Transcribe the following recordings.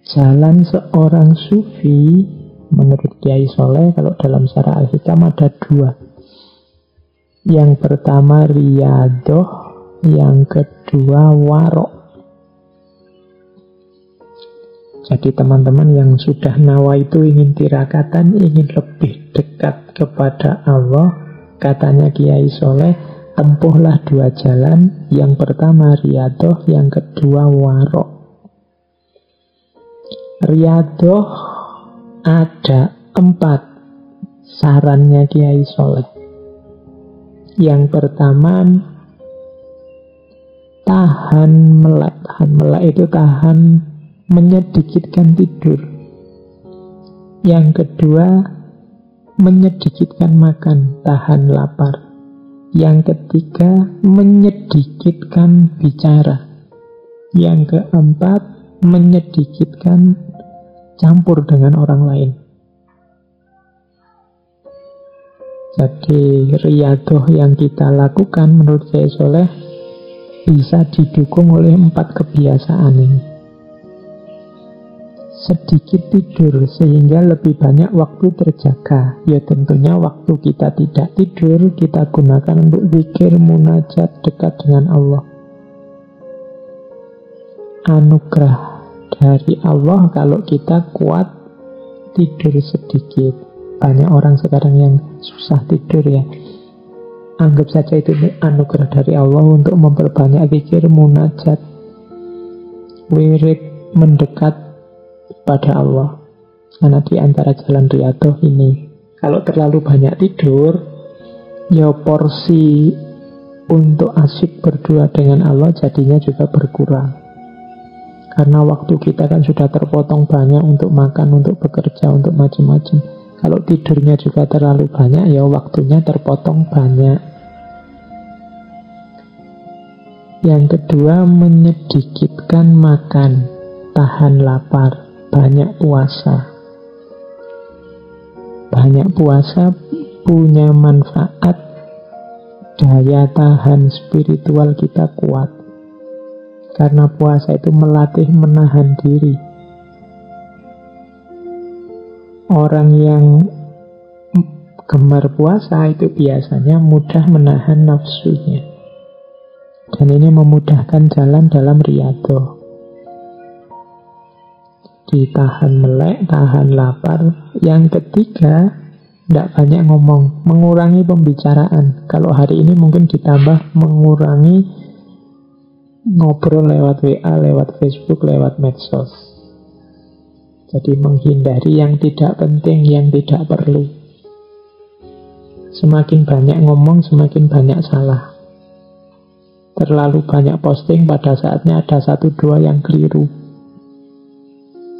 Jalan seorang sufi menurut Kiai Soleh, kalau dalam syarah Al-Hikam ada dua. Yang pertama riyadhah, yang kedua warok. Jadi teman-teman yang sudah nawa itu ingin tirakatan, ingin lebih dekat kepada Allah, katanya Kiai Soleh, tempuhlah dua jalan. Yang pertama riyadhah, yang kedua warok. Riyadhah ada 4 sarannya Kiai Soleh. Yang pertama, tahan melek. Tahan melek itu tahan menyedikitkan tidur. Yang kedua, menyedikitkan makan, tahan lapar. Yang ketiga, menyedikitkan bicara. Yang keempat, menyedikitkan campur dengan orang lain. Jadi riyadhah yang kita lakukan menurut Kiai Soleh bisa didukung oleh 4 kebiasaan ini. Sedikit tidur sehingga lebih banyak waktu terjaga. Ya tentunya waktu kita tidak tidur kita gunakan untuk zikir, munajat, dekat dengan Allah. Anugerah dari Allah kalau kita kuat tidur sedikit. Banyak orang sekarang yang susah tidur ya. Anggap saja itu anugerah dari Allah untuk memperbanyak zikir, munajat, wirid, mendekat pada Allah. Karena di antara jalan riyadhah ini, kalau terlalu banyak tidur, ya porsi untuk asyik berdua dengan Allah jadinya juga berkurang. Karena waktu kita kan sudah terpotong banyak untuk makan, untuk bekerja, untuk macam-macam. Kalau tidurnya juga terlalu banyak, ya waktunya terpotong banyak. Yang kedua, menyedikitkan makan, tahan lapar, banyak puasa. Banyak puasa punya manfaat, daya tahan spiritual kita kuat. Karena puasa itu melatih menahan diri. Orang yang gemar puasa itu biasanya mudah menahan nafsunya. Dan ini memudahkan jalan dalam riyadhah. Ditahan melek, tahan lapar. Yang ketiga, tidak banyak ngomong, mengurangi pembicaraan. Kalau hari ini mungkin ditambah mengurangi ngobrol lewat WA, lewat Facebook, lewat medsos. Jadi menghindari yang tidak penting, yang tidak perlu. Semakin banyak ngomong, semakin banyak salah. Terlalu banyak posting, pada saatnya ada 1-2 yang keliru.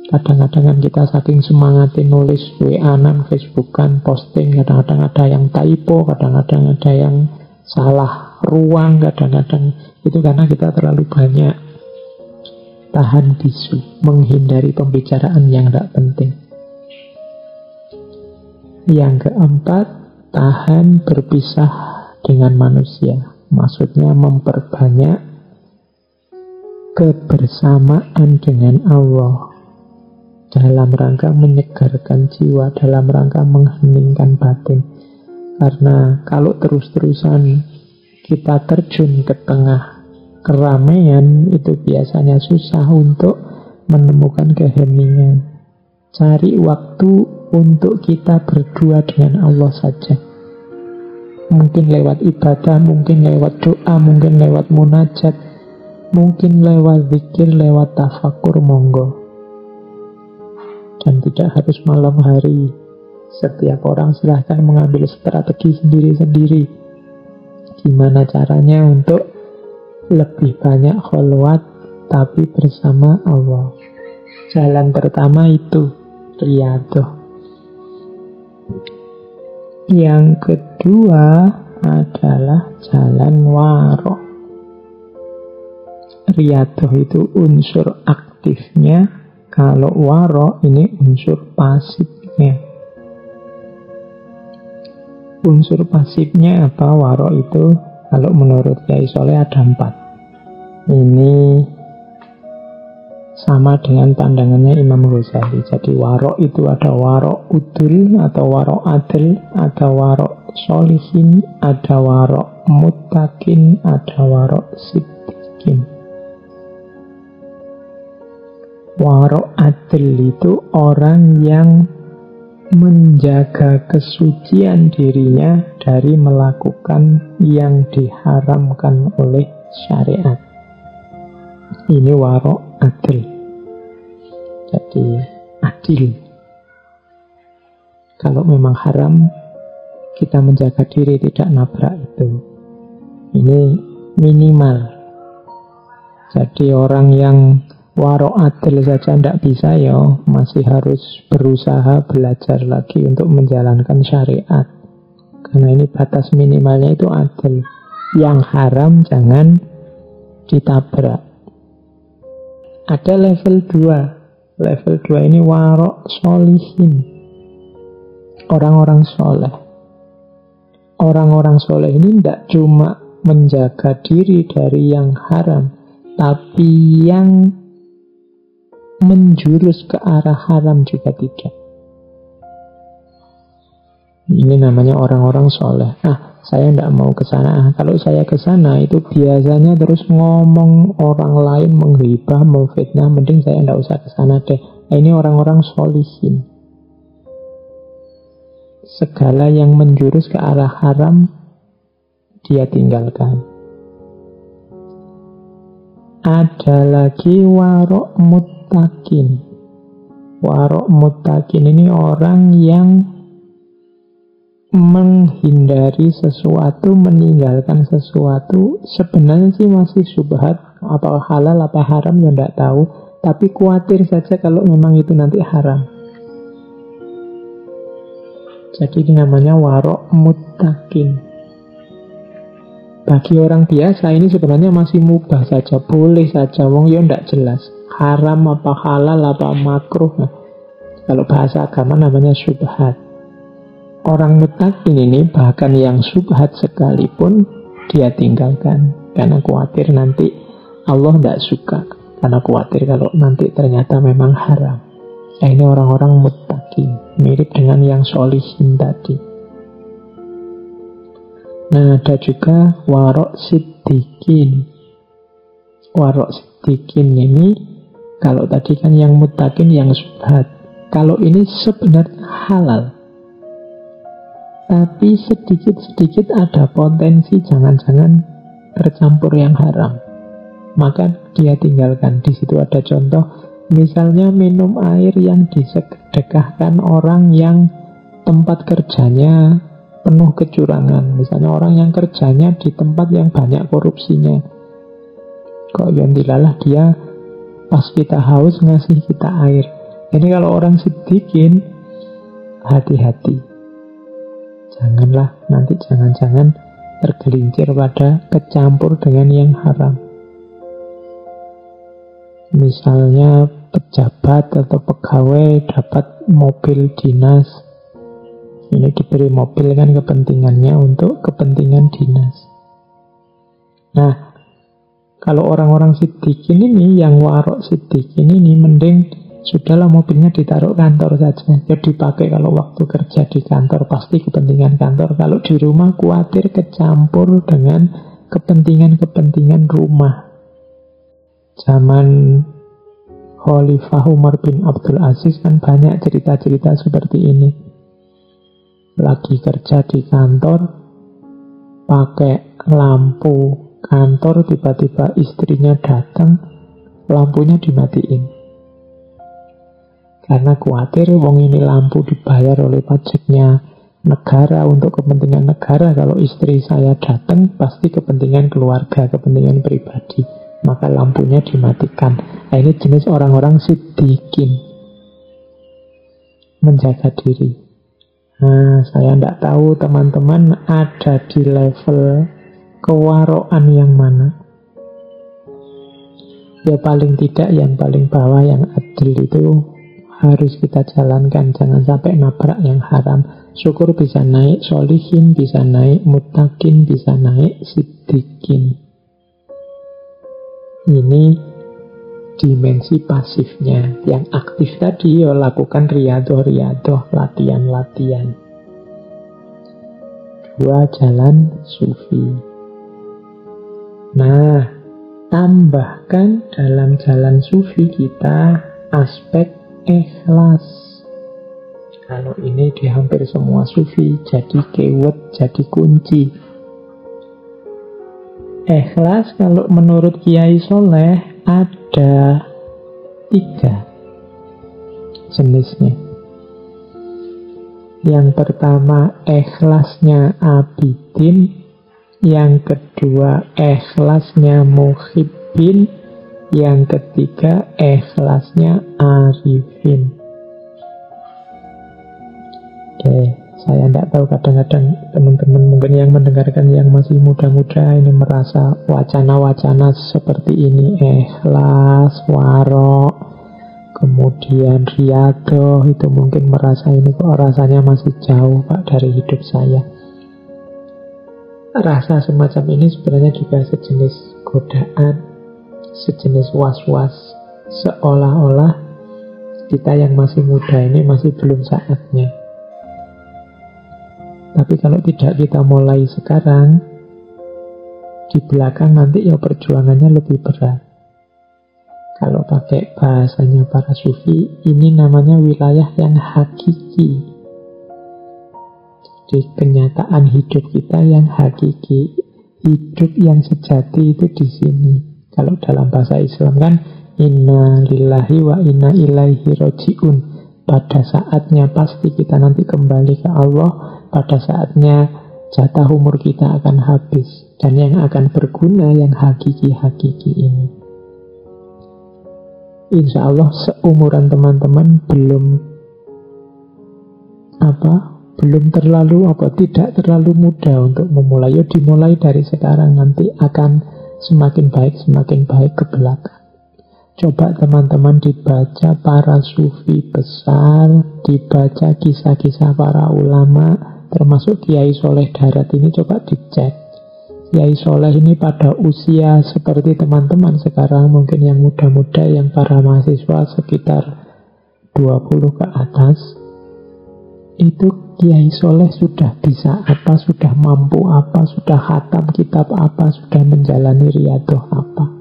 Kadang-kadang kita saking semangatin nulis WA-an, Facebook-an, posting, kadang-kadang ada yang typo, kadang-kadang ada yang salah ruang, kadang-kadang itu karena kita terlalu banyak. Tahan bisu, menghindari pembicaraan yang tidak penting. Yang keempat, tahan berpisah dengan manusia. Maksudnya memperbanyak kebersamaan dengan Allah dalam rangka menyegarkan jiwa, dalam rangka mengheningkan batin. Karena kalau terus-terusan kita terjun ke tengah keramaian, itu biasanya susah untuk menemukan keheningan. Cari waktu untuk kita berdua dengan Allah saja. Mungkin lewat ibadah, mungkin lewat doa, mungkin lewat munajat, mungkin lewat zikir, lewat tafakur, monggo. Dan tidak harus malam hari. Setiap orang silahkan mengambil strategi sendiri-sendiri. Gimana caranya untuk lebih banyak kholwat tapi bersama Allah. Jalan pertama itu riyadhah. Yang kedua adalah jalan warok. Riyadhah itu unsur aktifnya, kalau warok ini unsur pasifnya. Unsur pasifnya apa warok itu? Kalau menurut Kiai Soleh ada 4. Ini Sama dengan pandangannya Imam Ghazali. Jadi warok itu ada warok udul, atau warok adil, ada warok solihin, ada warok muttaqin, ada warok siddiqin. Warok adil itu orang yang menjaga kesucian dirinya dari melakukan yang diharamkan oleh syariat. Ini warok adil. Jadi adil. Kalau memang haram, kita menjaga diri tidak nabrak itu. Ini minimal. Jadi orang yang warok adil saja tidak bisa, ya masih harus berusaha belajar lagi untuk menjalankan syariat. Karena ini batas minimalnya itu adil. Yang haram jangan ditabrak. Ada level 2. Level 2 ini warok solihin. Orang-orang soleh. Orang-orang soleh ini tidak cuma menjaga diri dari yang haram, tapi yang menjurus ke arah haram juga tidak. Ini namanya orang-orang soleh. Saya tidak mau ke sana. Kalau saya ke sana itu biasanya terus ngomong orang lain, menghibah, memfitnah. Mending saya tidak usah ke sana deh. Ini orang-orang solihin. Segala yang menjurus ke arah haram dia tinggalkan. Ada lagi warok muttaqin. Warok muttaqin ini orang yang menghindari sesuatu, meninggalkan sesuatu. Sebenarnya sih masih syubhat, apa halal apa haram ya tidak tahu, tapi khawatir saja kalau memang itu nanti haram. Jadi ini namanya warok muttaqin. Bagi orang biasa ini sebenarnya masih mubah saja, boleh saja, wong ya tidak jelas haram apa halal apa makruh. Kalau bahasa agama namanya syubhat. Orang muttaqin ini bahkan yang syubhat sekalipun dia tinggalkan, karena khawatir nanti Allah tidak suka, karena khawatir kalau nanti ternyata memang haram. Ini orang-orang muttaqin, mirip dengan yang solihin tadi. Nah, ada juga warok siddiqin. Warok siddiqin ini, kalau tadi kan yang muttaqin yang syubhat, kalau ini sebenarnya halal, tapi sedikit-sedikit ada potensi jangan-jangan tercampur yang haram, maka dia tinggalkan. Di situ ada contoh, misalnya minum air yang disedekahkan orang yang tempat kerjanya penuh kecurangan. Misalnya orang yang kerjanya di tempat yang banyak korupsinya. Kok yang dilalah dia pas kita haus ngasih kita air. Ini kalau orang sedikit, hati-hati. Janganlah nanti jangan-jangan tergelincir pada kecampur dengan yang haram. Misalnya pejabat atau pegawai dapat mobil dinas. Ini diberi mobil kan kepentingannya untuk kepentingan dinas. Nah, kalau orang-orang siddiqin ini, yang warok siddiqin ini, mending sudahlah mobilnya ditaruh kantor saja. Ya dipakai kalau waktu kerja di kantor, pasti kepentingan kantor. Kalau di rumah khawatir kecampur dengan kepentingan-kepentingan rumah. Zaman Khalifah Umar bin Abdul Aziz kan banyak cerita-cerita seperti ini. Lagi kerja di kantor, pakai lampu kantor, tiba-tiba istrinya datang, lampunya dimatiin. Karena khawatir wong ini lampu dibayar oleh pajaknya negara, untuk kepentingan negara. Kalau istri saya datang pasti kepentingan keluarga, kepentingan pribadi, maka lampunya dimatikan. Nah, ini jenis orang-orang siddiqin, menjaga diri. Nah, saya tidak tahu teman-teman ada di level kewaroan yang mana. Ya paling tidak yang paling bawah, yang adil itu harus kita jalankan. Jangan sampai nabrak yang haram. Syukur bisa naik solihin, bisa naik muttaqin, bisa naik siddiqin. Ini dimensi pasifnya. Yang aktif tadi ya lakukan riyadhah, latihan-latihan. 2. Jalan sufi. Nah, tambahkan dalam jalan sufi kita aspek ikhlas. Kalau ini di hampir semua sufi jadi keyword, jadi kunci. Ikhlas kalau menurut Kiai Soleh ada 3 jenisnya. Yang pertama ikhlasnya abidin, yang kedua ikhlasnya muhibbin, yang ketiga ikhlasnya arifin. Oke, saya tidak tahu, kadang-kadang teman-teman mungkin yang mendengarkan yang masih muda-muda ini merasa wacana-wacana seperti ini, ikhlas, warok, kemudian riyadhah, itu mungkin merasa ini kok rasanya masih jauh Pak dari hidup saya. Rasa semacam ini sebenarnya juga sejenis godaan, sejenis was-was, seolah-olah kita yang masih muda ini masih belum saatnya. Tapi kalau tidak kita mulai sekarang, di belakang nanti ya perjuangannya lebih berat. Kalau pakai bahasanya para sufi, ini namanya wilayah yang hakiki. Jadi kenyataan hidup kita yang hakiki, hidup yang sejati itu di sini. Kalau dalam bahasa Islam kan, inna lillahi wa inna ilaihi roji'un. Pada saatnya pasti kita nanti kembali ke Allah. Pada saatnya jatah umur kita akan habis. Dan yang akan berguna yang hakiki-hakiki ini. Insya Allah seumuran teman-teman belum tidak terlalu mudah untuk memulai. Ya dimulai dari sekarang, nanti akan semakin baik ke belakang. Coba teman-teman dibaca para sufi besar, dibaca kisah-kisah para ulama, termasuk Kiai Soleh Darat ini, coba dicek. Kiai Soleh ini pada usia seperti teman-teman sekarang, mungkin yang muda-muda, yang para mahasiswa sekitar 20 ke atas, itu Kiai Soleh sudah bisa apa, sudah mampu apa, sudah khatam kitab apa, sudah menjalani riyadhah apa.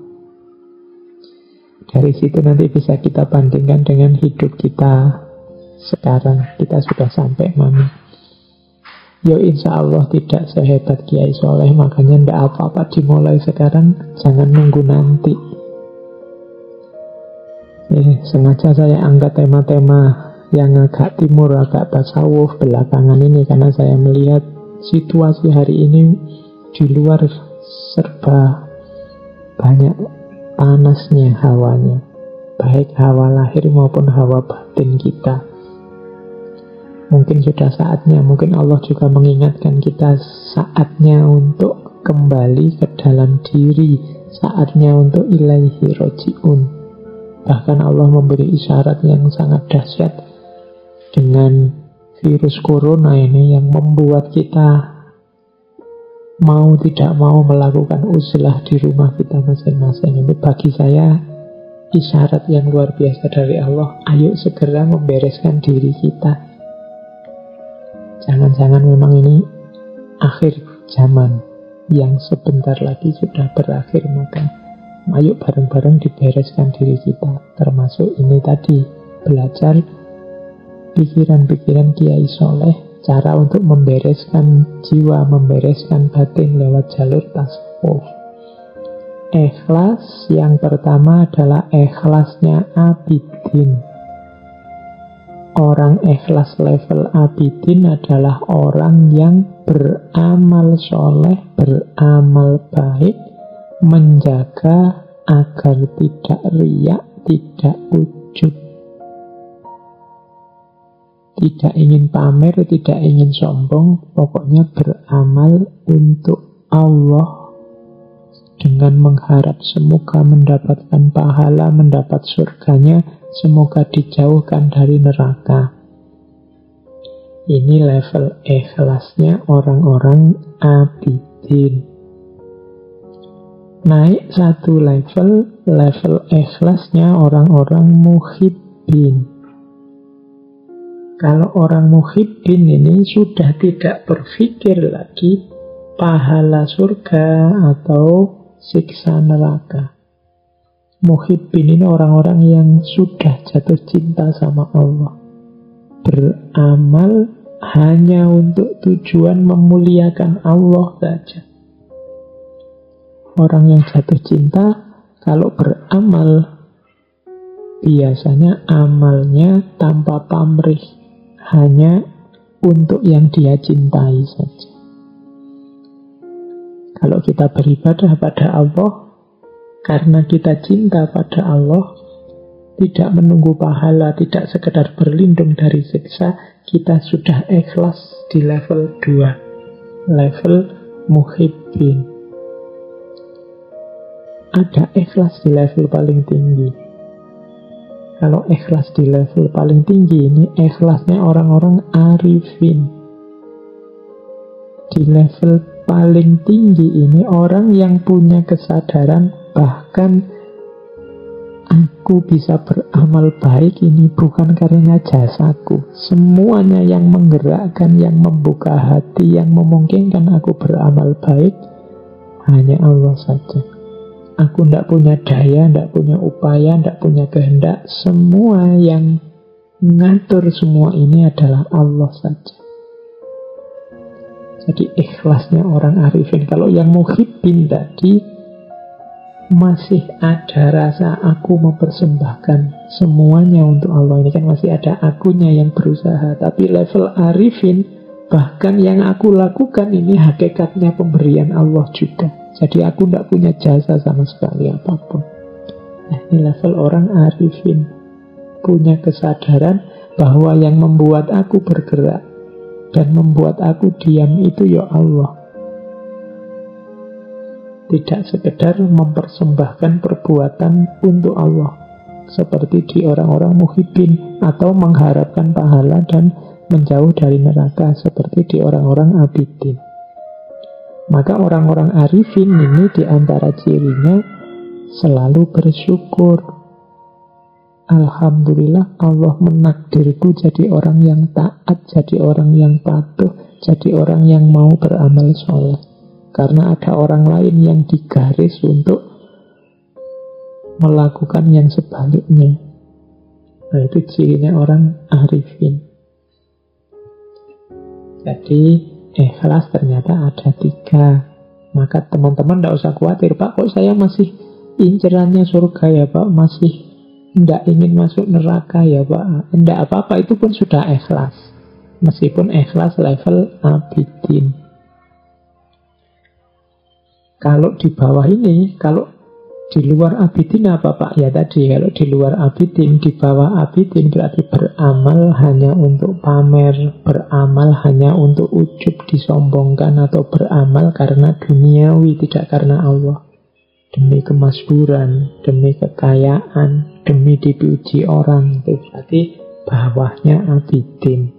Dari situ nanti bisa kita bandingkan dengan hidup kita sekarang. Kita sudah sampai mana. Ya insya Allah tidak sehebat Kiai Soleh. Makanya tidak apa-apa dimulai sekarang, jangan nunggu nanti. Sengaja saya angkat tema-tema yang agak timur, agak tasawuf belakangan ini, karena saya melihat situasi hari ini di luar serba banyak panasnya hawanya, baik hawa lahir maupun hawa batin kita. Mungkin sudah saatnya, mungkin Allah juga mengingatkan kita, saatnya untuk kembali ke dalam diri, saatnya untuk ilaihi roji'un. Bahkan Allah memberi isyarat yang sangat dahsyat dengan virus corona ini yang membuat kita mau tidak mau melakukan uzlah di rumah kita masing-masing. Ini bagi saya isyarat yang luar biasa dari Allah. Ayo segera membereskan diri kita. Jangan-jangan memang ini akhir zaman yang sebentar lagi sudah berakhir, maka ayo bareng-bareng dibereskan diri kita. Termasuk ini tadi, belajar pikiran-pikiran Kiai Soleh, cara untuk membereskan jiwa, membereskan batin lewat jalur tasawuf. Ikhlas yang pertama adalah ikhlasnya abidin. Orang ikhlas level abidin adalah orang yang beramal soleh, beramal baik, menjaga agar tidak riya, tidak ujub, tidak ingin pamer, tidak ingin sombong, pokoknya beramal untuk Allah dengan mengharap semoga mendapatkan pahala, mendapat surganya, semoga dijauhkan dari neraka. Ini level ikhlasnya orang-orang abidin. naik satu level, level ikhlasnya orang-orang muhibbin. Kalau orang muhibbin ini sudah tidak berpikir lagi pahala surga atau siksa neraka. Muhibbin ini orang-orang yang sudah jatuh cinta sama Allah, beramal hanya untuk tujuan memuliakan Allah saja. Orang yang jatuh cinta kalau beramal biasanya amalnya tanpa pamrih, hanya untuk yang dia cintai saja. Kalau kita beribadah pada Allah karena kita cinta pada Allah, tidak menunggu pahala, tidak sekedar berlindung dari siksa, kita sudah ikhlas di level 2, level muhibbin. Ada ikhlas di level paling tinggi. Kalau ikhlas di level paling tinggi ini ikhlasnya orang-orang arifin. Di level paling tinggi ini orang yang punya kesadaran bahkan aku bisa beramal baik ini bukan karena jasaku. Semuanya yang menggerakkan, yang membuka hati, yang memungkinkan aku beramal baik hanya Allah saja. Aku tidak punya daya, tidak punya upaya, tidak punya kehendak. Semua yang mengatur semua ini adalah Allah saja. Jadi ikhlasnya orang arifin. Kalau yang muhibbin tadi masih ada rasa aku mempersembahkan semuanya untuk Allah. Ini kan masih ada akunya yang berusaha. Tapi level arifin, bahkan yang aku lakukan ini hakikatnya pemberian Allah juga. Jadi aku tidak punya jasa sama sekali apapun. Nah, ini level orang arifin. Punya kesadaran bahwa yang membuat aku bergerak dan membuat aku diam itu ya Allah. Tidak sekedar mempersembahkan perbuatan untuk Allah, seperti di orang-orang muhibbin, atau mengharapkan pahala dan menjauh dari neraka, seperti di orang-orang abidin. Maka orang-orang arifin ini diantara cirinya selalu bersyukur. Alhamdulillah Allah menakdirku jadi orang yang taat, jadi orang yang patuh, jadi orang yang mau beramal soleh. Karena ada orang lain yang digaris untuk melakukan yang sebaliknya. Nah, itu cirinya orang arifin. Jadi ikhlas ternyata ada 3. Maka teman-teman tidak usah khawatir, Pak, kok saya masih incerannya surga ya Pak, masih tidak ingin masuk neraka ya Pak. Tidak apa-apa, itu pun sudah ikhlas. Meskipun ikhlas level abidin. Kalau di bawah ini, kalau di luar abidin apa Pak? Ya tadi, kalau di luar abidin, di bawah abidin berarti beramal hanya untuk pamer, beramal hanya untuk ujub, disombongkan, atau beramal karena duniawi, tidak karena Allah. Demi kemasburan, demi kekayaan, demi dipuji orang, itu berarti bawahnya abidin.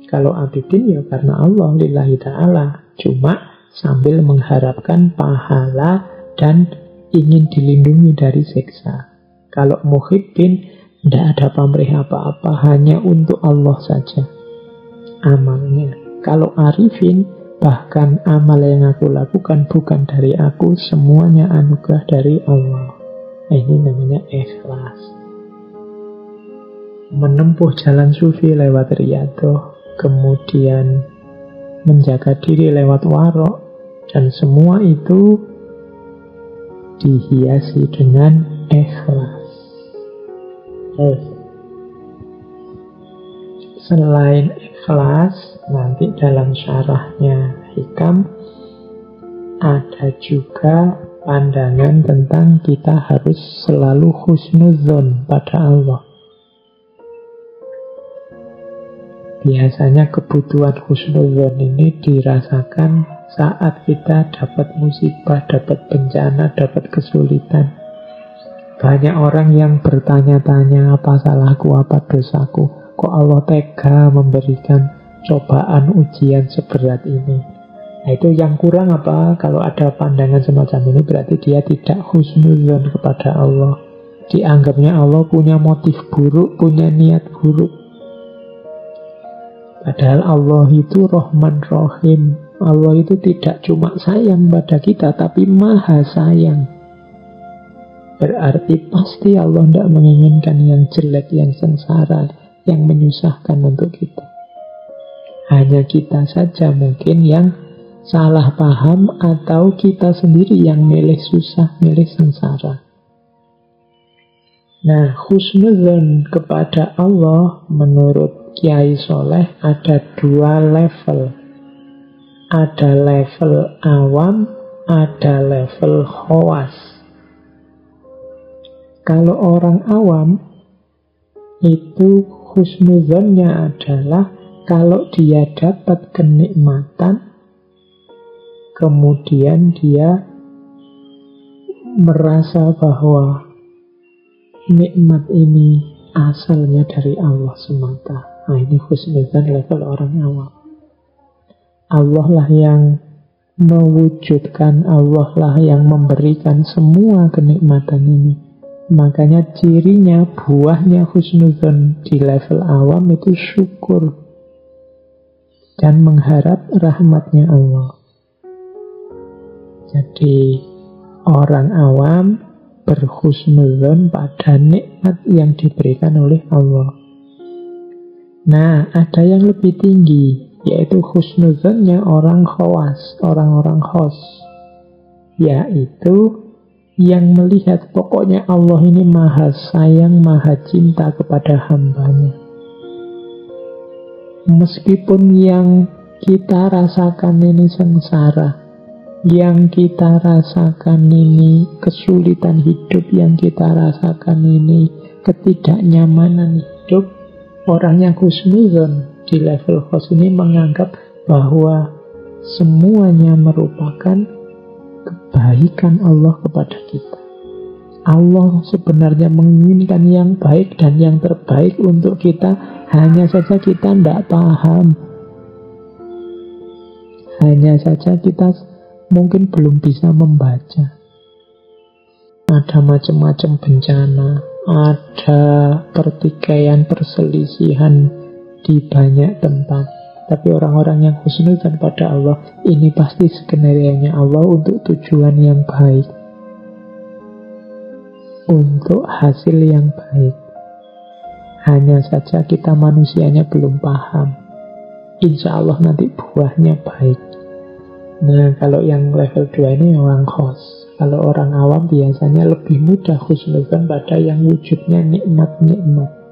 Kalau abidin ya karena Allah, lillahi ta'ala, cuma sambil mengharapkan pahala dan ingin dilindungi dari siksa. Kalau muhibbin, tidak ada pamrih apa-apa, hanya untuk Allah saja amalnya. Kalau arifin, bahkan amal yang aku lakukan bukan dari aku, semuanya anugerah dari Allah. Ini namanya ikhlas. Menempuh jalan sufi lewat riyadhah, kemudian menjaga diri lewat warok, dan semua itu dihiasi dengan ikhlas. Selain ikhlas, nanti dalam syarahnya Hikam ada juga pandangan tentang kita harus selalu husnudzon pada Allah. Biasanya kebutuhan husnudzon ini dirasakan saat kita dapat musibah, dapat bencana, dapat kesulitan. Banyak orang yang bertanya-tanya, apa salahku, apa dosaku, kok Allah tega memberikan cobaan ujian seberat ini. Nah, itu yang kurang apa? Kalau ada pandangan semacam ini berarti dia tidak husnudzon kepada Allah. Dianggapnya Allah punya motif buruk, punya niat buruk. Padahal Allah itu Rahman Rahim. Allah itu tidak cuma sayang pada kita, tapi maha sayang. Berarti pasti Allah tidak menginginkan yang jelek, yang sengsara, yang menyusahkan untuk kita. Hanya kita saja mungkin yang salah paham, atau kita sendiri yang milih susah, milih sengsara. Nah, husnudzon kepada Allah menurut Kiai Soleh ada dua level. Ada level awam, ada level khawas. Kalau orang awam itu husnudzonnya adalah kalau dia dapat kenikmatan, kemudian dia merasa bahwa nikmat ini asalnya dari Allah semata. Nah, ini husnudzon level orang awam. Allah lah yang mewujudkan, Allah lah yang memberikan semua kenikmatan ini. Makanya cirinya, buahnya husnudzon di level awam itu syukur dan mengharap rahmatnya Allah. Jadi orang awam berhusnudzon pada nikmat yang diberikan oleh Allah. Nah, ada yang lebih tinggi, yaitu husnudzonnya orang khawas, orang-orang khos, yaitu yang melihat pokoknya Allah ini maha sayang, maha cinta kepada hambanya. Meskipun yang kita rasakan ini sengsara, yang kita rasakan ini kesulitan hidup, yang kita rasakan ini ketidaknyamanan hidup, orang yang husnudzon di level khos ini menganggap bahwa semuanya merupakan kebaikan Allah kepada kita. Allah sebenarnya menginginkan yang baik dan yang terbaik untuk kita, hanya saja kita tidak paham. Hanya saja kita mungkin belum bisa membaca. Ada macam-macam bencana, ada pertikaian, perselisihan di banyak tempat. Tapi orang-orang yang husnudzon pada Allah, ini pasti skenario-nya Allah untuk tujuan yang baik, untuk hasil yang baik. Hanya saja kita manusianya belum paham. Insya Allah nanti buahnya baik. Nah, kalau yang level 2 ini orang khos. Kalau orang awam biasanya lebih mudah husnudzon pada yang wujudnya nikmat-nikmat.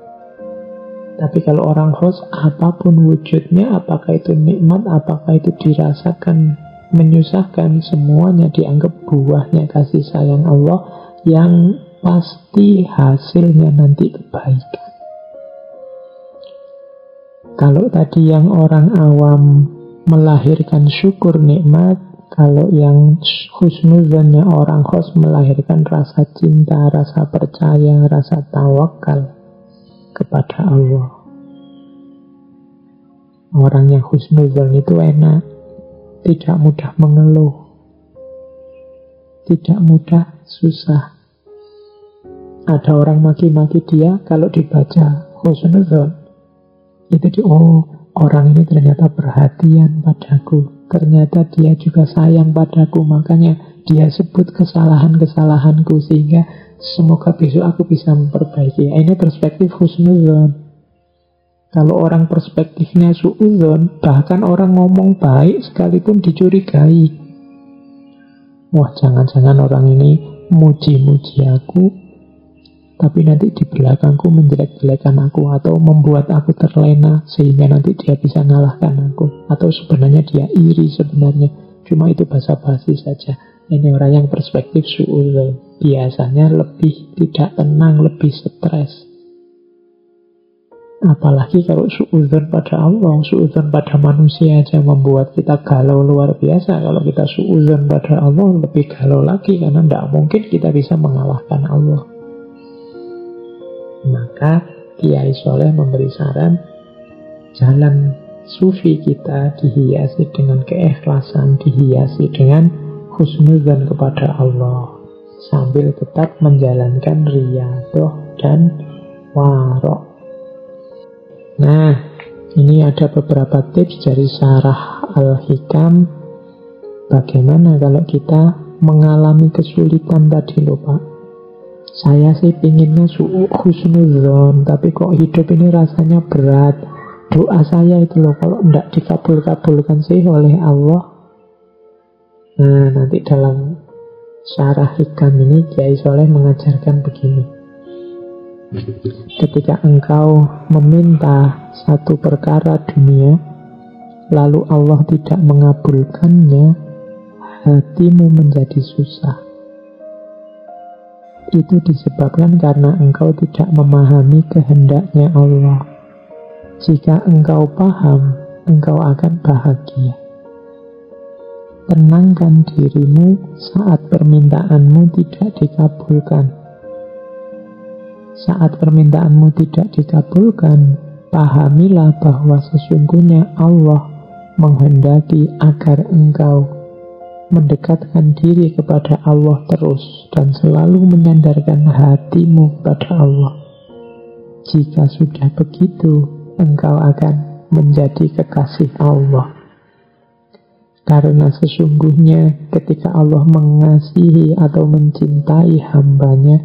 Tapi kalau orang khos, apapun wujudnya, apakah itu nikmat, apakah itu dirasakan menyusahkan, semuanya dianggap buahnya kasih sayang Allah yang pasti hasilnya nanti kebaikan. Kalau tadi yang orang awam melahirkan syukur nikmat, kalau yang husnudzonnya orang khos melahirkan rasa cinta, rasa percaya, rasa tawakal kepada Allah. Orang yang husnudzon itu enak, tidak mudah mengeluh, tidak mudah susah. Ada orang maki-maki dia, kalau dibaca husnudzon itu orang ini ternyata perhatian padaku, ternyata dia juga sayang padaku, makanya dia sebut kesalahan-kesalahanku sehingga semoga besok aku bisa memperbaiki. Ini perspektif husnudzon. Kalau orang perspektifnya suudzon, bahkan orang ngomong baik sekalipun dicurigai. Wah, jangan-jangan orang ini muji-muji aku, tapi nanti di belakangku menjelek-jelekan aku, atau membuat aku terlena sehingga nanti dia bisa ngalahkan aku, atau sebenarnya dia iri sebenarnya, cuma itu basa-basi saja. Ini orang yang perspektif suudzon, biasanya lebih tidak tenang, lebih stres. Apalagi kalau suudzon pada Allah, suudzon pada manusia aja membuat kita galau luar biasa. Kalau kita suudzon pada Allah, lebih galau lagi, karena tidak mungkin kita bisa mengalahkan Allah. Maka Kiai Soleh memberi saran, jalan sufi kita dihiasi dengan keikhlasan, dihiasi dengan husnudzon kepada Allah, sambil tetap menjalankan riyadhah dan warok. Nah, ini ada beberapa tips dari Syarah Al-Hikam. Bagaimana kalau kita mengalami kesulitan tadi loh Pak? Saya sih pinginnya husnudzon, tapi kok hidup ini rasanya berat. Doa saya itu loh, kalau tidak dikabul-kabulkan sih oleh Allah. Nah, nanti dalam Syarah Hikam ini Kiai Soleh mengajarkan begini. Ketika engkau meminta satu perkara dunia, lalu Allah tidak mengabulkannya, hatimu menjadi susah. Itu disebabkan karena engkau tidak memahami kehendaknya Allah. Jika engkau paham, engkau akan bahagia. Tenangkan dirimu saat permintaanmu tidak dikabulkan. Saat permintaanmu tidak dikabulkan, pahamilah bahwa sesungguhnya Allah menghendaki agar engkau mendekatkan diri kepada Allah terus dan selalu menyandarkan hatimu kepada Allah. Jika sudah begitu, engkau akan menjadi kekasih Allah. Karena sesungguhnya ketika Allah mengasihi atau mencintai hambanya,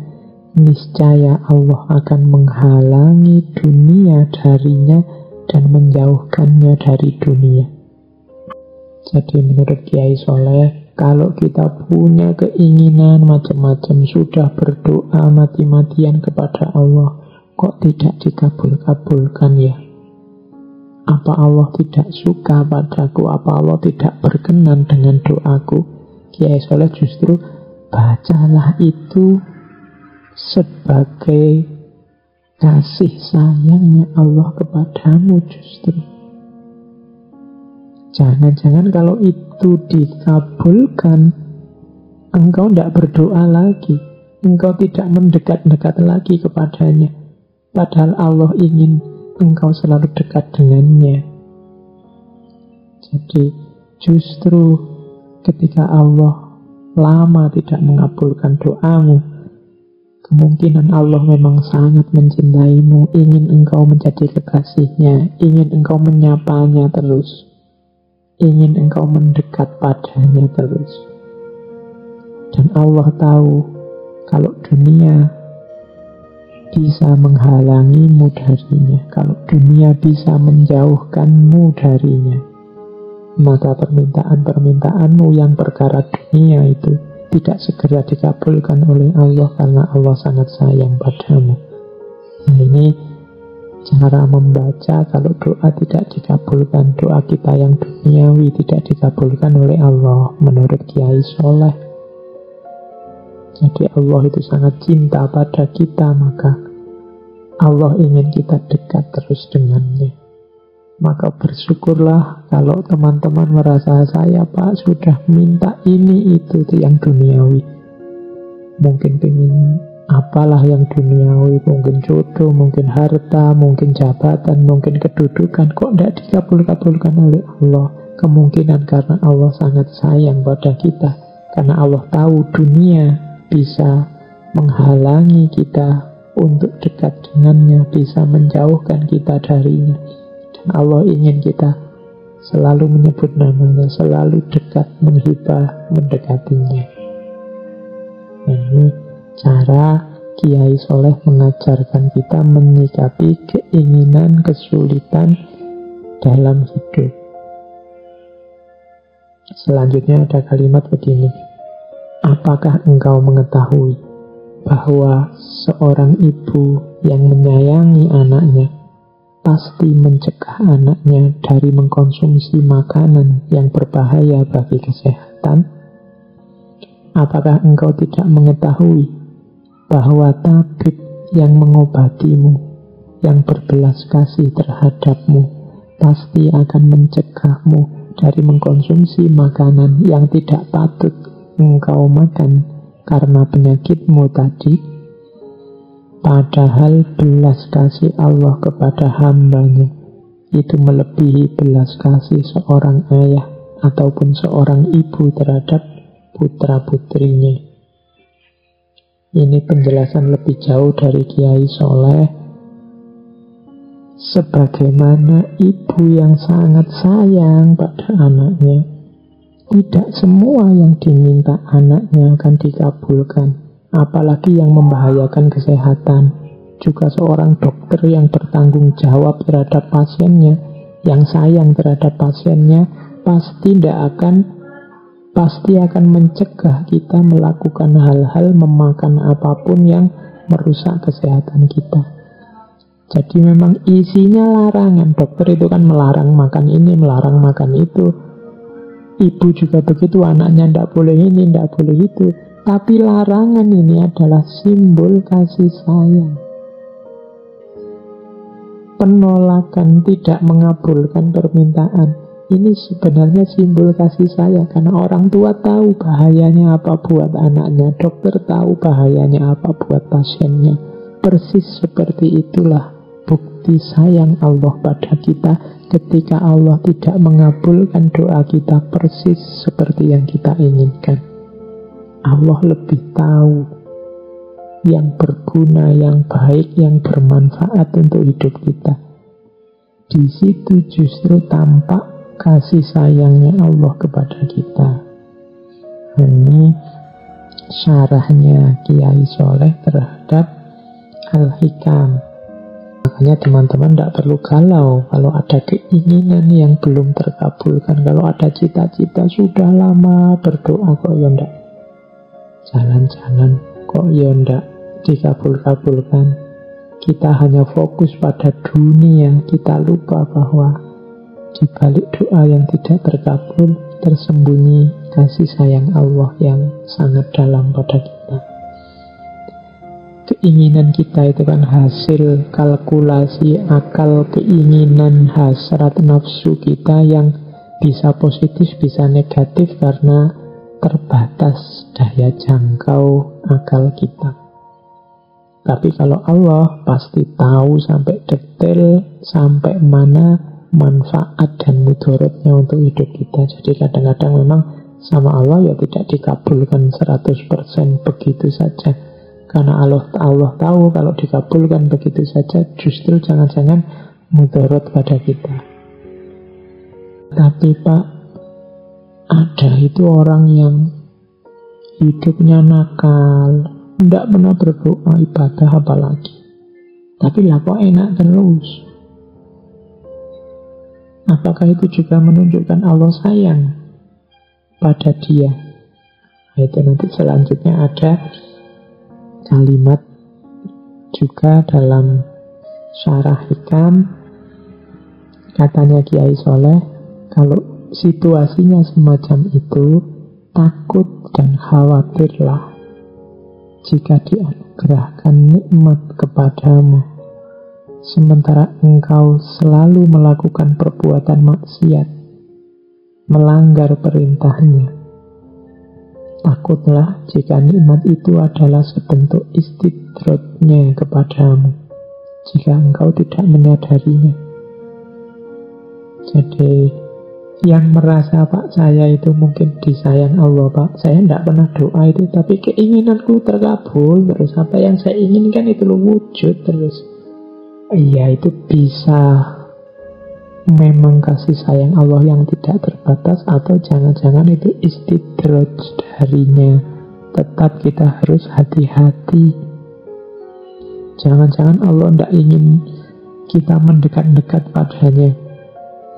niscaya Allah akan menghalangi dunia darinya dan menjauhkannya dari dunia. Jadi menurut Kiai Soleh, kalau kita punya keinginan macam-macam, sudah berdoa mati-matian kepada Allah, kok tidak dikabul-kabulkan ya? Apa Allah tidak suka padaku? Apa Allah tidak berkenan dengan doaku? Kiai Soleh justru bacalah itu sebagai kasih sayangnya Allah kepadamu justru. Jangan-jangan kalau itu dikabulkan, engkau tidak berdoa lagi, engkau tidak mendekat-dekat lagi kepadanya, padahal Allah ingin engkau selalu dekat dengannya. Jadi justru ketika Allah lama tidak mengabulkan doamu, kemungkinan Allah memang sangat mencintaimu, ingin engkau menjadi kekasihnya, ingin engkau menyapanya terus, ingin engkau mendekat padanya terus. Dan Allah tahu kalau dunia bisa menghalangimu darinya, kalau dunia bisa menjauhkanmu darinya, maka permintaan-permintaanmu yang perkara dunia itu tidak segera dikabulkan oleh Allah karena Allah sangat sayang padamu. Nah, ini cara membaca kalau doa tidak dikabulkan, doa kita yang duniawi tidak dikabulkan oleh Allah menurut Kiai Soleh. Jadi Allah itu sangat cinta pada kita, maka Allah ingin kita dekat terus dengannya. Maka bersyukurlah kalau teman-teman merasa saya Pak sudah minta ini itu yang duniawi. Mungkin pengen apalah yang duniawi, mungkin jodoh, mungkin harta, mungkin jabatan, mungkin kedudukan, kok tidak dikabul-kabulkan oleh Allah? Kemungkinan karena Allah sangat sayang pada kita, karena Allah tahu dunia bisa menghalangi kita untuk dekat dengannya, bisa menjauhkan kita darinya. Allah ingin kita selalu menyebut namanya, selalu dekat, menghibah, mendekatinya. Nah, ini cara Kiai Soleh mengajarkan kita menyikapi keinginan, kesulitan dalam hidup. Selanjutnya ada kalimat begini. Apakah engkau mengetahui bahwa seorang ibu yang menyayangi anaknya pasti mencegah anaknya dari mengkonsumsi makanan yang berbahaya bagi kesehatan? Apakah engkau tidak mengetahui bahwa tabib yang mengobatimu, yang berbelas kasih terhadapmu, pasti akan mencegahmu dari mengkonsumsi makanan yang tidak patut engkau makan karena penyakitmu tadi? Padahal belas kasih Allah kepada hambanya itu melebihi belas kasih seorang ayah ataupun seorang ibu terhadap putra-putrinya. Ini penjelasan lebih jauh dari Kiai Soleh. Sebagaimana ibu yang sangat sayang pada anaknya, tidak semua yang diminta anaknya akan dikabulkan, apalagi yang membahayakan kesehatan. Juga seorang dokter yang bertanggung jawab terhadap pasiennya, yang sayang terhadap pasiennya, pasti akan mencegah kita melakukan hal-hal, memakan apapun yang merusak kesehatan kita. Jadi memang isinya larangan. Dokter itu kan melarang makan ini, melarang makan itu. Ibu juga begitu, anaknya tidak boleh ini, tidak boleh itu. Tapi larangan ini adalah simbol kasih sayang. Penolakan, tidak mengabulkan permintaan, ini sebenarnya simbol kasih sayang. Karena orang tua tahu bahayanya apa buat anaknya, dokter tahu bahayanya apa buat pasiennya. Persis seperti itulah bukti sayang Allah pada kita ketika Allah tidak mengabulkan doa kita persis seperti yang kita inginkan. Allah lebih tahu yang berguna, yang baik, yang bermanfaat untuk hidup kita. Di situ justru tampak kasih sayangnya Allah kepada kita. Ini syarahnya Kiai Soleh terhadap Al-Hikam. Makanya teman-teman tidak perlu galau kalau ada keinginan yang belum terkabulkan. Kalau ada cita-cita sudah lama berdoa kok ya ndak jalan-jalan, kok ya ndak dikabul-kabulkan. Kita hanya fokus pada dunia, kita lupa bahwa di balik doa yang tidak terkabul tersembunyi kasih sayang Allah yang sangat dalam pada kita. Keinginan kita itu kan hasil kalkulasi akal, keinginan, hasrat, nafsu kita yang bisa positif, bisa negatif karena terbatas daya jangkau akal kita. Tapi kalau Allah pasti tahu sampai detail, sampai mana manfaat dan mudaratnya untuk hidup kita. Jadi kadang-kadang memang sama Allah ya tidak dikabulkan 100% begitu saja. Karena Allah tahu kalau dikabulkan begitu saja justru jangan-jangan mudarat pada kita. Tapi Pak, ada itu orang yang hidupnya nakal, tidak pernah berdoa, ibadah apalagi. Tapi lah kok enak terus. Apakah itu juga menunjukkan Allah sayang pada dia? Nah, itu nanti selanjutnya ada kalimat juga dalam syarah Hikam. Katanya Kiai Soleh, kalau situasinya semacam itu, takut dan khawatirlah jika dianugerahkan nikmat kepadamu, sementara engkau selalu melakukan perbuatan maksiat, melanggar perintahnya. Takutlah jika nikmat itu adalah sebentuk istidratnya kepadamu, jika engkau tidak menyadarinya. Jadi yang merasa Pak saya itu mungkin disayang Allah, Pak saya tidak pernah doa itu, tapi keinginanku terkabul terus, apa yang saya inginkan itu wujud terus. Iya, itu bisa memang kasih sayang Allah yang tidak terbatas, atau jangan-jangan itu istidraj darinya. Tetap kita harus hati-hati. Jangan-jangan Allah tidak ingin kita mendekat-dekat padanya,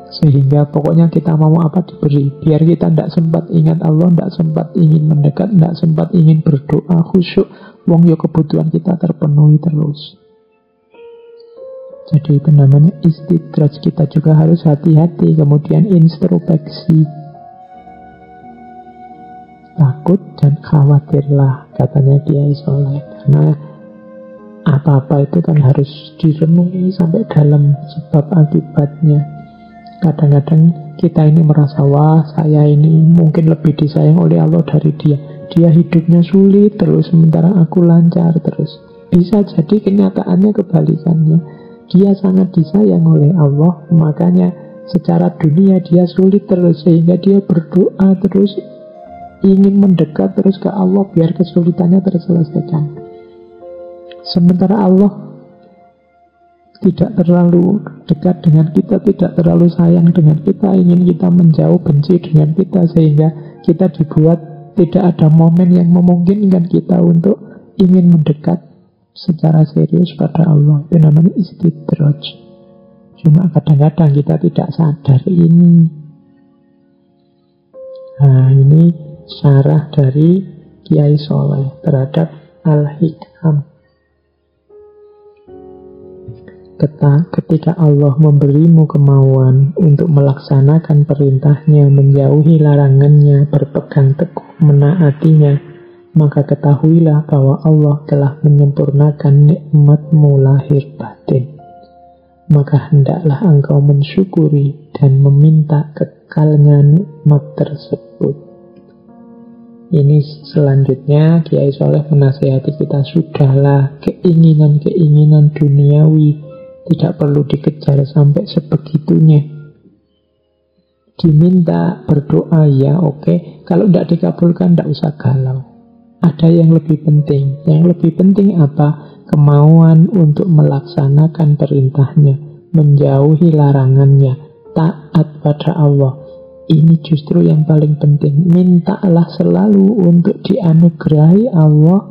sehingga pokoknya kita mau apa diberi, biar kita tidak sempat ingat Allah, tidak sempat ingin mendekat, tidak sempat ingin berdoa khusyuk. Wong yo kebutuhan kita terpenuhi terus. Jadi itu namanya istidraj. Kita juga harus hati-hati. Kemudian introspeksi. Takut dan khawatirlah, katanya Kiai Soleh. Karena apa-apa itu kan harus direnungi sampai dalam sebab akibatnya. Kadang-kadang kita ini merasa, wah saya ini mungkin lebih disayang oleh Allah dari dia. Dia hidupnya sulit terus, sementara aku lancar terus. Bisa jadi kenyataannya kebalikannya. dia sangat disayang oleh Allah, makanya secara dunia dia sulit terus, sehingga dia berdoa terus, ingin mendekat terus ke Allah biar kesulitannya terselesaikan. Sementara Allah tidak terlalu dekat dengan kita, tidak terlalu sayang dengan kita, ingin kita menjauh, benci dengan kita, sehingga kita dibuat tidak ada momen yang memungkinkan kita untuk ingin mendekat secara serius pada Allah. Itu namanya istidraj. Cuma kadang-kadang kita tidak sadar ini. Nah, ini syarah dari Kiai Soleh terhadap Al-Hikam. Ketika Allah memberimu kemauan untuk melaksanakan perintahnya, menjauhi larangannya, berpegang teguh menaatinya, maka ketahuilah bahwa Allah telah menyempurnakan nikmatmu lahir batin. Maka hendaklah engkau mensyukuri dan meminta kekalnya nikmat tersebut. Ini selanjutnya Kiai Soleh menasihati kita, sudahlah keinginan-keinginan duniawi tidak perlu dikejar sampai sebegitunya. Diminta berdoa ya oke. Kalau tidak dikabulkan tidak usah galau. Ada yang lebih penting. Yang lebih penting apa? Kemauan untuk melaksanakan perintahnya, menjauhi larangannya, taat pada Allah. Ini justru yang paling penting. Mintalah selalu untuk dianugerahi Allah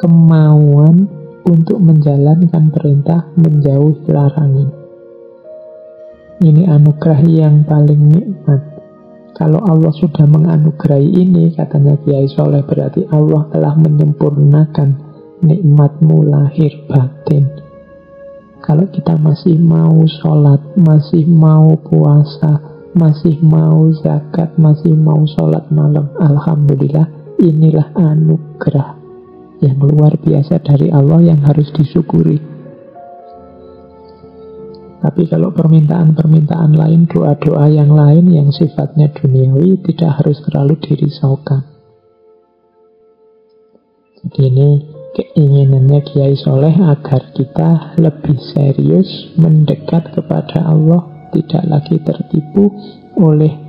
kemauan untuk menjalankan perintah, menjauhi larangan. Ini anugerah yang paling nikmat. Kalau Allah sudah menganugerahi ini, katanya Kiai Soleh, berarti Allah telah menyempurnakan nikmatmu lahir batin. Kalau kita masih mau sholat, masih mau puasa, masih mau zakat, masih mau sholat malam, alhamdulillah, inilah anugerah yang luar biasa dari Allah yang harus disyukuri. Tapi kalau permintaan-permintaan lain, doa-doa yang lain yang sifatnya duniawi, tidak harus terlalu dirisaukan. Jadi ini keinginannya Kiai Soleh agar kita lebih serius mendekat kepada Allah, tidak lagi tertipu oleh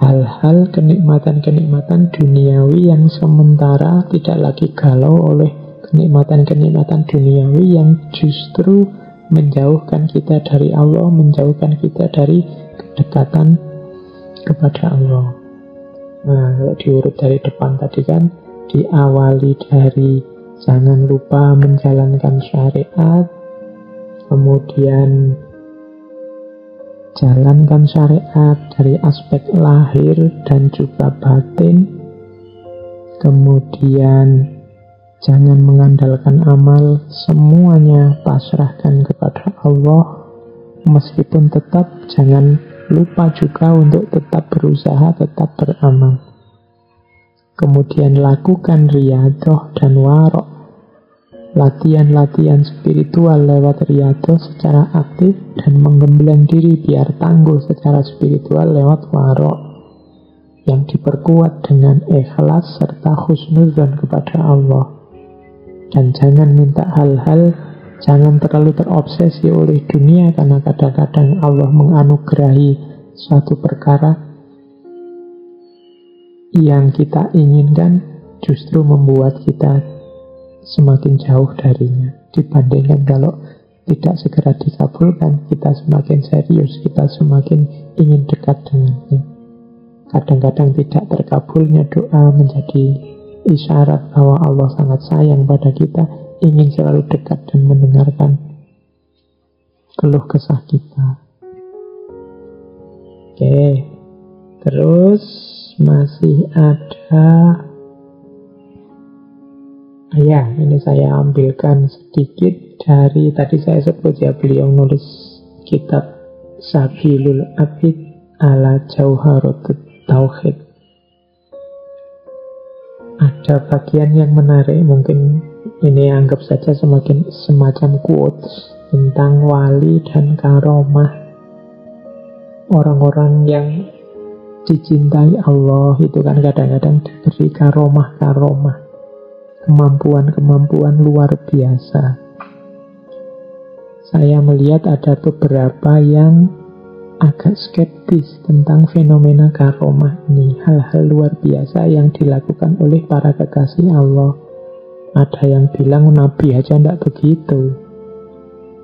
hal-hal kenikmatan-kenikmatan duniawi yang sementara, tidak lagi galau oleh kenikmatan-kenikmatan duniawi yang justru menjauhkan kita dari Allah, menjauhkan kita dari kedekatan kepada Allah. Nah, kalau diurut dari depan tadi kan diawali dari jangan lupa menjalankan syariat, kemudian jalankan syariat dari aspek lahir dan juga batin. Kemudian jangan mengandalkan amal, semuanya pasrahkan kepada Allah. Meskipun tetap jangan lupa juga untuk tetap berusaha, tetap beramal. Kemudian lakukan riyadhah dan warok, latihan-latihan spiritual lewat riyadhah secara aktif, dan menggembleng diri biar tangguh secara spiritual lewat warok yang diperkuat dengan ikhlas serta husnuzan kepada Allah. Dan jangan minta hal-hal, jangan terlalu terobsesi oleh dunia, karena kadang-kadang Allah menganugerahi suatu perkara yang kita inginkan justru membuat kita semakin jauh darinya. Dibandingkan kalau tidak segera dikabulkan, kita semakin serius, kita semakin ingin dekat dengannya. Kadang-kadang tidak terkabulnya doa menjadi isyarat bahwa Allah sangat sayang pada kita, ingin selalu dekat dan mendengarkan keluh kesah kita. Oke, terus masih ada, ya ini saya ambilkan sedikit dari tadi saya sebut ya, beliau nulis kitab Sabilul Abid ala Jauharatut Tauhid. Ada bagian yang menarik, mungkin ini anggap saja semacam quotes tentang wali dan karomah. Orang-orang yang dicintai Allah itu kan kadang-kadang diberi karomah-karomah, kemampuan-kemampuan luar biasa. saya melihat ada beberapa yang agak skeptis tentang fenomena karomah ini. Hal-hal luar biasa yang dilakukan oleh para kekasih Allah. Ada yang bilang Nabi aja tidak begitu,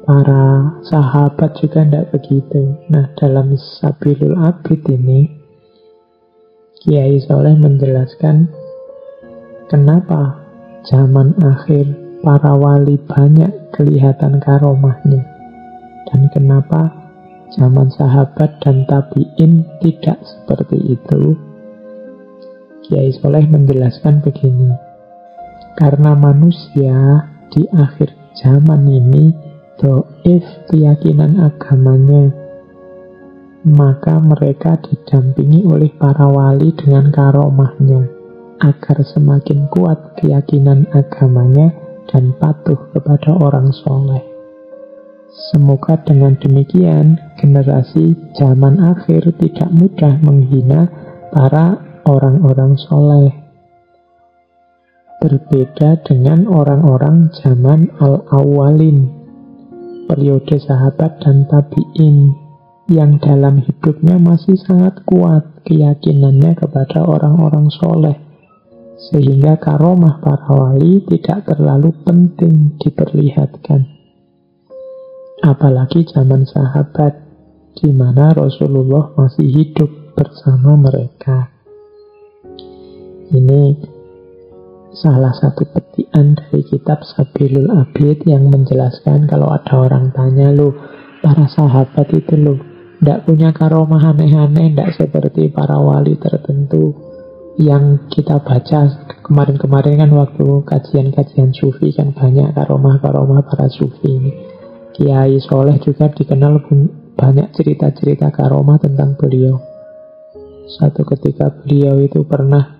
para sahabat juga tidak begitu. Nah, dalam Sabilul Abid ini Kiai Soleh menjelaskan kenapa zaman akhir para wali banyak kelihatan karomahnya, dan kenapa zaman sahabat dan tabi'in tidak seperti itu. Kiai Soleh menjelaskan begini, karena manusia di akhir zaman ini dhaif keyakinan agamanya, maka mereka didampingi oleh para wali dengan karomahnya, agar semakin kuat keyakinan agamanya dan patuh kepada orang soleh. Semoga dengan demikian generasi zaman akhir tidak mudah menghina para orang-orang soleh. Berbeda dengan orang-orang zaman al-awwalin, periode sahabat dan tabi'in, yang dalam hidupnya masih sangat kuat keyakinannya kepada orang-orang soleh, sehingga karomah para wali tidak terlalu penting diperlihatkan. Apalagi zaman sahabat, di mana Rasulullah masih hidup bersama mereka. Ini salah satu petikan dari kitab Sabilul Abid yang menjelaskan kalau ada orang tanya, loh, para sahabat itu loh tidak punya karomah aneh-aneh, tidak seperti para wali tertentu yang kita baca kemarin-kemarin kan waktu kajian-kajian sufi kan banyak karomah-karomah para sufi ini. Kiai Soleh juga dikenal banyak cerita-cerita karomah tentang beliau. Suatu ketika beliau itu pernah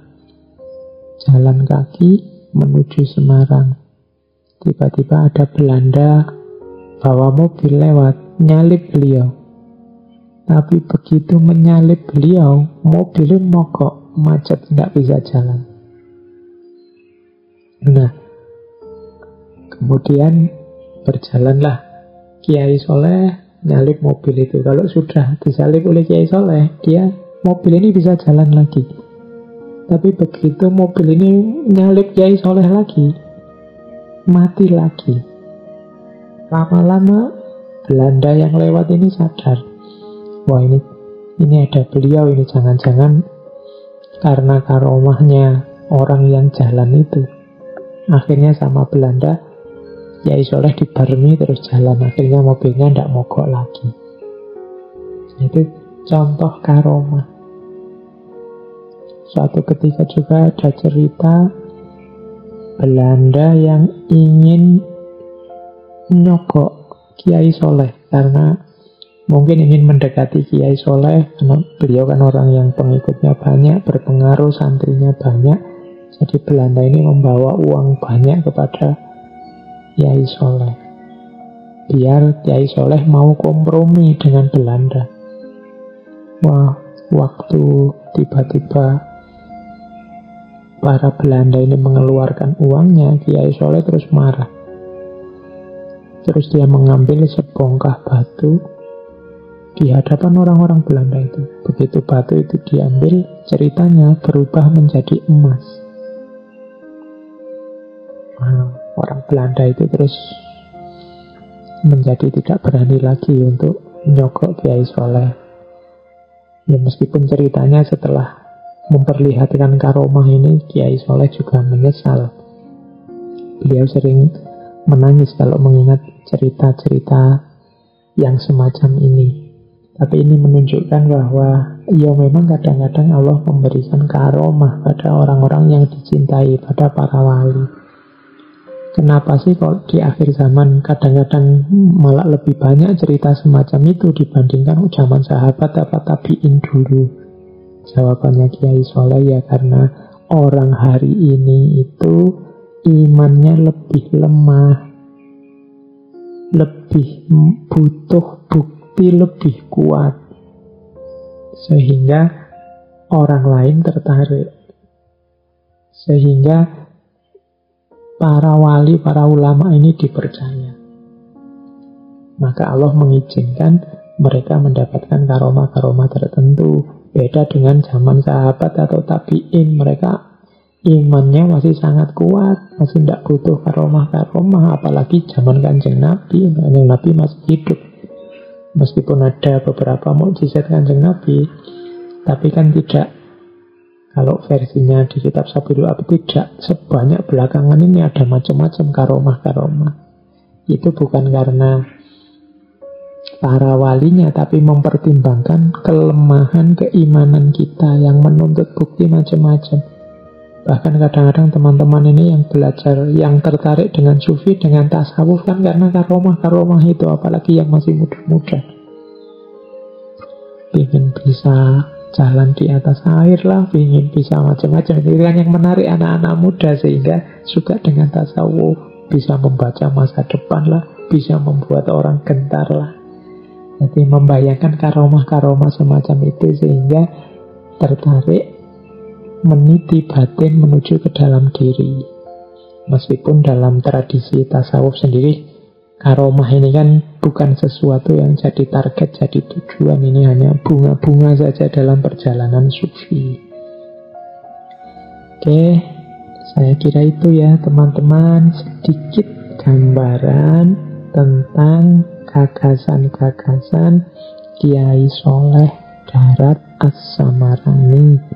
jalan kaki menuju Semarang. Tiba-tiba ada Belanda bawa mobil lewat, nyalip beliau. Tapi begitu menyalip beliau, mobilnya mogok, macet, tidak bisa jalan. Nah, kemudian berjalanlah Kiai Soleh nyalip mobil itu. Kalau sudah disalip oleh Kiai Soleh, mobil ini bisa jalan lagi. Tapi begitu mobil ini nyalip Kiai Soleh lagi, mati lagi. Lama-lama Belanda yang lewat ini sadar, wah ini ada beliau, ini jangan-jangan karena karomahnya orang yang jalan itu. Akhirnya sama Belanda, Kiai Soleh dibarmi terus jalan. Akhirnya mobilnya tidak mogok lagi. Itu contoh karomah. Suatu ketika juga ada cerita Belanda yang ingin nyogok Kiai Soleh karena mungkin ingin mendekati Kiai Soleh, karena beliau kan orang yang pengikutnya banyak, berpengaruh, santrinya banyak. Jadi Belanda ini membawa uang banyak kepada Kiai Soleh, biar Kiai Soleh mau kompromi dengan Belanda. Wah, waktu tiba-tiba para Belanda ini mengeluarkan uangnya, Kiai Soleh terus marah. Terus dia mengambil sebongkah batu di hadapan orang-orang Belanda itu. Begitu batu itu diambil, ceritanya berubah menjadi emas. Orang Belanda itu terus menjadi tidak berani lagi untuk menyogok Kiai Soleh. Ya, meskipun ceritanya setelah memperlihatkan karomah ini, Kiai Soleh juga menyesal. Beliau sering menangis kalau mengingat cerita-cerita yang semacam ini. Tapi ini menunjukkan bahwa ya memang kadang-kadang Allah memberikan karomah pada orang-orang yang dicintai, pada para wali. Kenapa sih kalau di akhir zaman kadang-kadang malah lebih banyak cerita semacam itu dibandingkan zaman sahabat apa tabi'in dulu? Jawabannya Kiai Soleh, ya karena orang hari ini itu imannya lebih lemah, lebih butuh bukti lebih kuat, sehingga orang lain tertarik, sehingga para wali, para ulama ini dipercaya. Maka Allah mengizinkan mereka mendapatkan karomah-karomah tertentu. Beda dengan zaman sahabat atau tabi'in, mereka imannya masih sangat kuat, masih tidak butuh karomah-karomah. Apalagi zaman Kanjeng Nabi. Kanjeng Nabi masih hidup. Meskipun ada beberapa mukjizat Kanjeng Nabi, tapi kan tidak, kalau versinya di kitab Sabilul Abid, tidak sebanyak belakangan ini ada macam-macam karomah-karomah. Itu bukan karena para walinya, tapi mempertimbangkan kelemahan keimanan kita yang menuntut bukti macam-macam. Bahkan kadang-kadang teman-teman ini yang belajar, yang tertarik dengan sufi, dengan tasawuf, kan karena karomah-karomah itu, apalagi yang masih muda-muda. Ingin bisa jalan di atas air lah, ingin bisa macam-macam. Itu kan yang menarik anak-anak muda, sehingga suka dengan tasawuf. Bisa membaca masa depan lah, bisa membuat orang gentar lah. Jadi membayangkan karomah-karomah semacam itu, sehingga tertarik meniti batin menuju ke dalam diri. Meskipun dalam tradisi tasawuf sendiri, karomah ini kan bukan sesuatu yang jadi target, jadi tujuan. Ini hanya bunga-bunga saja dalam perjalanan sufi. Oke, saya kira itu ya teman-teman, sedikit gambaran tentang gagasan-gagasan Kiai Soleh Darat As-Samarani.